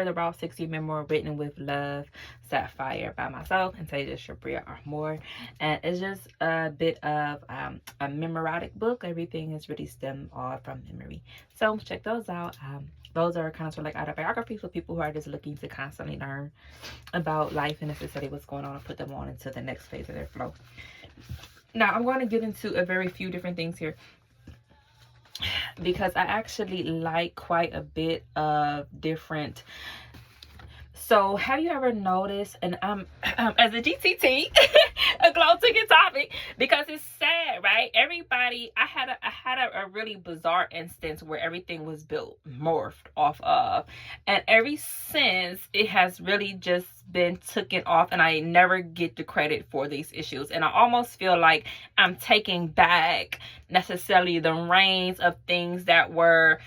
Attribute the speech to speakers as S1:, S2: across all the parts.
S1: The Raw 60 Memoir Written with Love, Sapphire by myself and Tasia Shabria Armour. And it's just a bit of a memoratic book. Everything is really stemmed all from memory. So check those out. Those are kind of sort of like autobiographies for people who are just looking to constantly learn about life and necessarily what's going on and put them on into the next phase of their flow. Now, I'm going to get into a very few different things here because I actually like quite a bit of different. So have you ever noticed, and as a GTT, a glow ticket topic, because it's sad, right? Everybody, I had a really bizarre instance where everything was built, morphed off of, and ever since it has really just been taken off, and I never get the credit for these issues. And I almost feel like I'm taking back necessarily the reins of things that were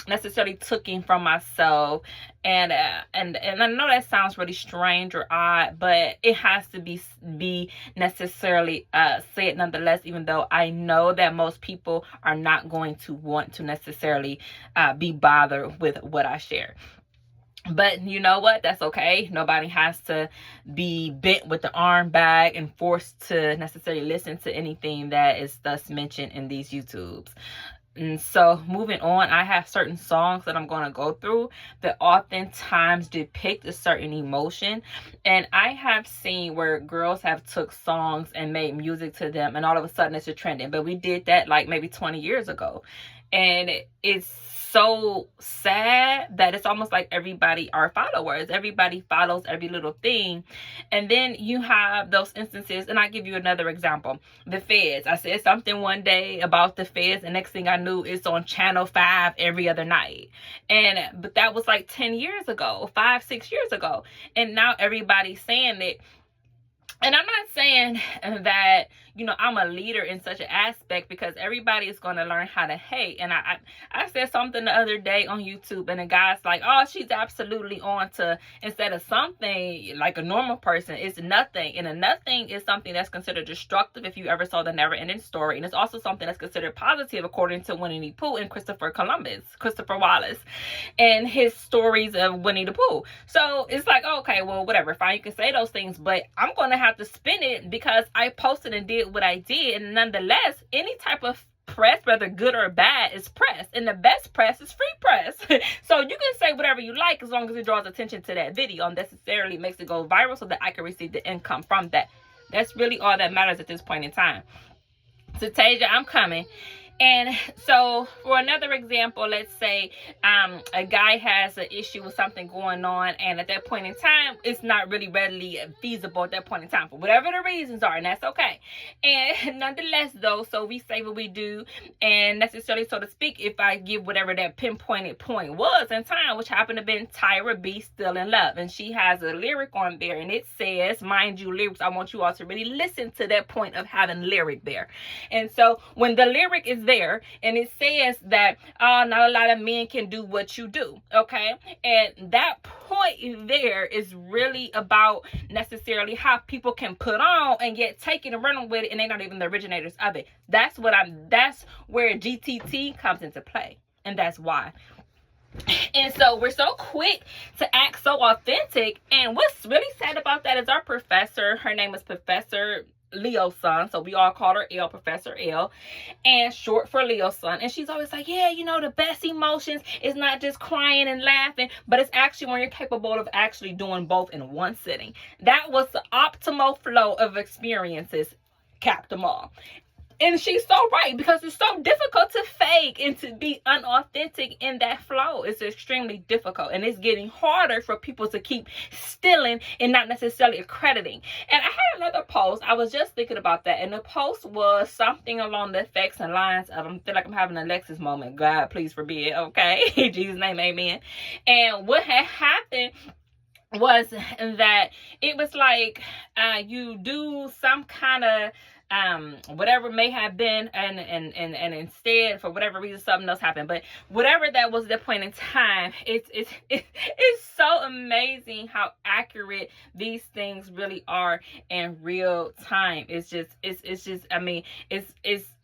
S1: necessarily taken from myself. And I know that sounds really strange or odd, but it has to be necessarily said nonetheless, even though I know that most people are not going to want to necessarily be bothered with what I share. But you know what? That's okay. Nobody has to be bent with the arm back and forced to necessarily listen to anything that is thus mentioned in these YouTubes. And so moving on, I have certain songs that I'm going to go through that oftentimes depict a certain emotion. And I have seen where girls have took songs and made music to them, and all of a sudden it's a trending. But we did that like maybe 20 years ago. And it's so sad that it's almost like everybody are followers. Everybody follows every little thing. And then you have those instances, and I give you another example. The Feds. I said something one day about the Feds, and next thing I knew, it's on Channel 5 every other night. But that was like 10 years ago, 5-6 years ago. And now everybody's saying it. And I'm not saying that, I'm a leader in such an aspect, because everybody is going to learn how to hate. And I said something the other day on YouTube, and the guy's like, oh, she's absolutely on to, instead of something like a normal person, it's nothing. And a nothing is something that's considered destructive if you ever saw the Never Ending Story. And it's also something that's considered positive according to Winnie the Pooh and Christopher Wallace, and his stories of Winnie the Pooh. So it's like, okay, well, whatever, fine, you can say those things, but I'm going to have to spin it because I posted and did what I did. And nonetheless, any type of press, whether good or bad, is press, and the best press is free press. So you can say whatever you like as long as it draws attention to that video and necessarily makes it go viral so that I can receive the income from that. That's really all that matters at this point in time. So Tasia, I'm coming. And so for another example, let's say a guy has an issue with something going on, and at that point in time, it's not really readily feasible at that point in time for whatever the reasons are, and that's okay. And nonetheless, though, so we say what we do, and necessarily, so to speak, if I give whatever that pinpointed point was in time, which happened to be Tyra B, Still in Love, and she has a lyric on there, and it says, mind you, lyrics, I want you all to really listen to that point of having lyric there. And so when the lyric is there and it says that not a lot of men can do what you do, okay, and that point there is really about necessarily how people can put on and yet take it and run with it, and they're not even the originators of it. That's where GTT comes into play, and that's why. And so we're so quick to act so authentic, and what's really sad about that is our professor, her name is Professor Leo's son, so we all call her L, Professor L, and short for Leo's son. And she's always like, yeah, the best emotions is not just crying and laughing, but it's actually when you're capable of actually doing both in one sitting. That was the optimal flow of experiences, capped them all. And she's so right, because it's so difficult to fake and to be unauthentic in that flow. It's extremely difficult, and it's getting harder for people to keep stealing and not necessarily accrediting. And I had another post. I was just thinking about that, and the post was something along the effects and lines of, I feel like I'm having an Alexis moment. God, please forbid. Okay, in Jesus' name, amen. And what had happened was that it was like you do some kind of whatever may have been, and instead, for whatever reason, something else happened. But whatever that was, the point in time, it's so amazing how accurate these things really are in real time. It's just I mean, it's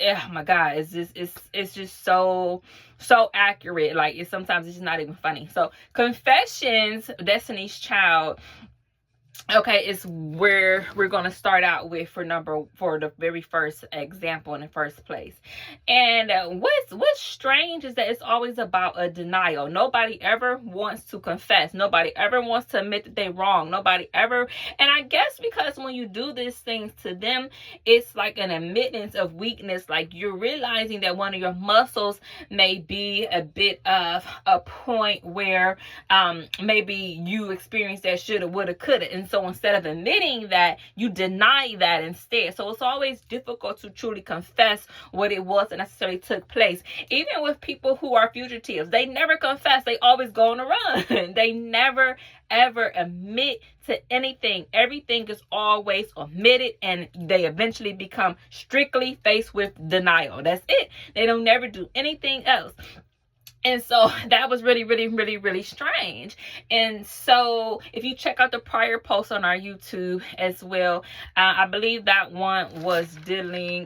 S1: oh my God, it's just so accurate. Like, sometimes it's just not even funny. So Confessions, Destiny's Child, okay, it's where we're going to start out with for the very first example in the first place. And what's strange is that it's always about a denial. Nobody ever wants to confess. Nobody ever wants to admit that they're wrong. Nobody ever. And I guess because when you do these things to them, it's like an admittance of weakness. Like, you're realizing that one of your muscles may be a bit of a point where maybe you experienced that shoulda, woulda, coulda. And so instead of admitting that, you deny that instead. So it's always difficult to truly confess what it was that necessarily took place. Even with people who are fugitives, they never confess. They always go on the run. They never ever admit to anything. Everything is always omitted, and they eventually become strictly faced with denial. That's it. They don't never do anything else. And so that was really, really, really, really strange. And so if you check out the prior post on our YouTube as well, I believe that one was dealing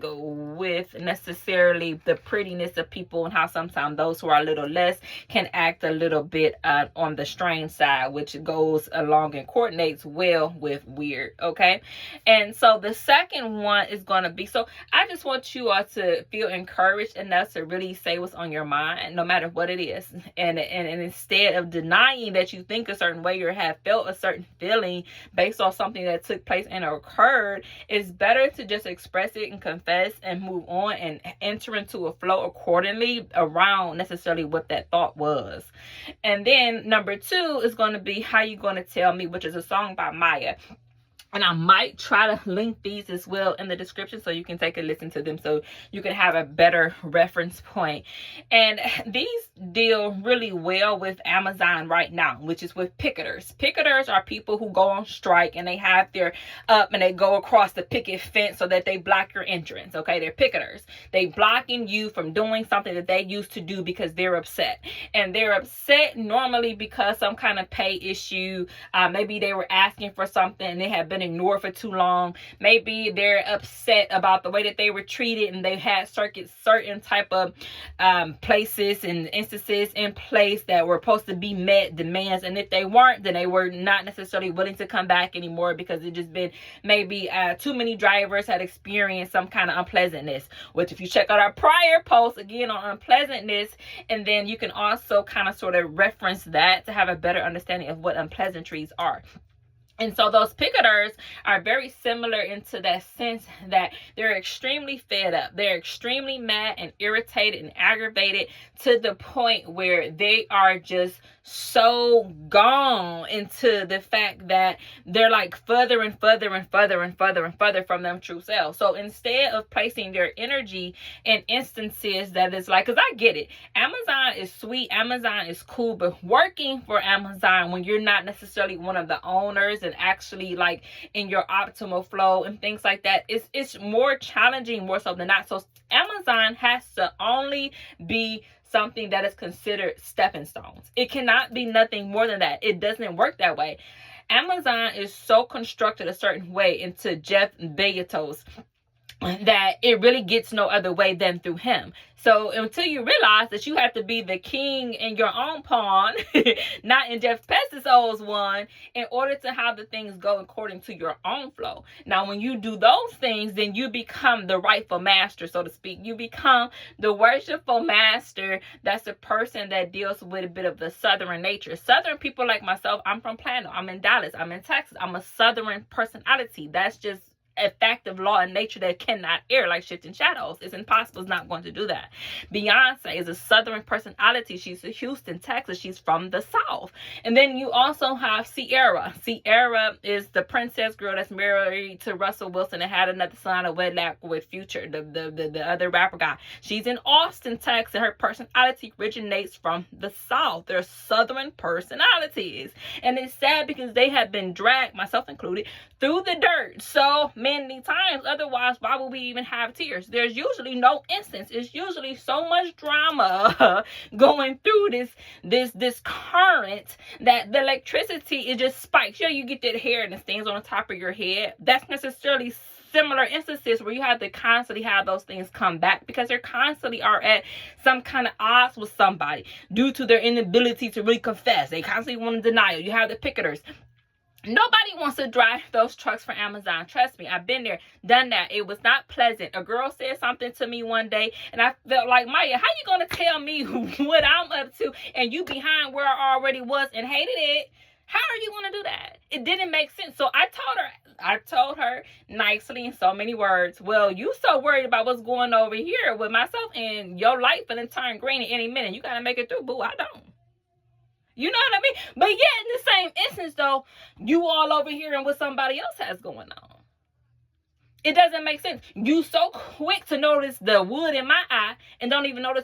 S1: with necessarily the prettiness of people and how sometimes those who are a little less can act a little bit on the strange side, which goes along and coordinates well with weird. Okay. And so the second one is going to be, so I just want you all to feel encouraged enough to really say what's on your mind, no matter what it is, and instead of denying that you think a certain way or have felt a certain feeling based on something that took place and occurred, it's better to just express it and confess and move on and enter into a flow accordingly around necessarily what that thought was. And then number 2 is going to be How You Gonna Tell Me, which is a song by Maya. And I might try to link these as well in the description so you can take a listen to them so you can have a better reference point. And these deal really well with Amazon right now, which is with picketers. Picketers are people who go on strike and they have their up and they go across the picket fence so that they block your entrance. Okay, they're picketers. They blocking you from doing something that they used to do because they're upset. And they're upset normally because some kind of pay issue. Maybe they were asking for something and they have been ignored for too long. Maybe they're upset about the way that they were treated and they had certain type of places and instances in place that were supposed to be met demands, and if they weren't, then they were not necessarily willing to come back anymore because it just been maybe too many drivers had experienced some kind of unpleasantness, which if you check out our prior post again on unpleasantness, and then you can also kind of sort of reference that to have a better understanding of what unpleasantries are. And so those picketers are very similar into that sense that they're extremely fed up. They're extremely mad and irritated and aggravated to the point where they are just so gone into the fact that they're like further and further and further and further and further from them true self. So instead of placing their energy in instances that is like, because I get it, Amazon is sweet, Amazon is cool, but working for Amazon when you're not necessarily one of the owners and actually like in your optimal flow and things like that, it's more challenging more so than not. So Amazon has to only be something that is considered stepping stones. It cannot be nothing more than that. It doesn't work that way. Amazon is so constructed a certain way into Jeff Bezos that it really gets no other way than through him. So until you realize that you have to be the king in your own pawn, not in Jeff Bezos' one, in order to have the things go according to your own flow. Now, when you do those things, then you become the rightful master, so to speak. You become the worshipful master. That's a person that deals with a bit of the Southern nature. Southern people like myself, I'm from Plano. I'm in Dallas. I'm in Texas. I'm a Southern personality. That's just a fact of law and nature that cannot air like shifting shadows. It's impossible. It's not going to do that. Beyonce is a Southern personality. She's a Houston, Texas. She's from the South. And then you also have Ciara. Ciara is the princess girl that's married to Russell Wilson and had another son of wedlock with Future, the other rapper guy. She's in Austin, Texas, and her personality originates from the South. They're Southern personalities. And it's sad because they have been dragged, myself included, through the dirt so many times. Otherwise, why would we even have tears? There's usually no instance. It's usually so much drama going through this current that the electricity, it just spikes. You know, you get that hair and it stands on the top of your head. That's necessarily similar instances where you have to constantly have those things come back, because they constantly are at some kind of odds with somebody due to their inability to really confess. They constantly want to deny it. You have the picketers. Nobody wants to drive those trucks for Amazon. Trust me, I've been there, done that. It was not pleasant. A girl said something to me one day, and I felt like, Maya, how you going to tell me what I'm up to and you behind where I already was and hated it? How are you going to do that? It didn't make sense. So I told her nicely in so many words, well, you so worried about what's going over here with myself, and your light finna turn green at any minute. You got to make it through, boo. I don't. You know what I mean? But yet, in the same instance, though, you all over here and what somebody else has going on. It doesn't make sense. You so quick to notice the wood in my eye and don't even notice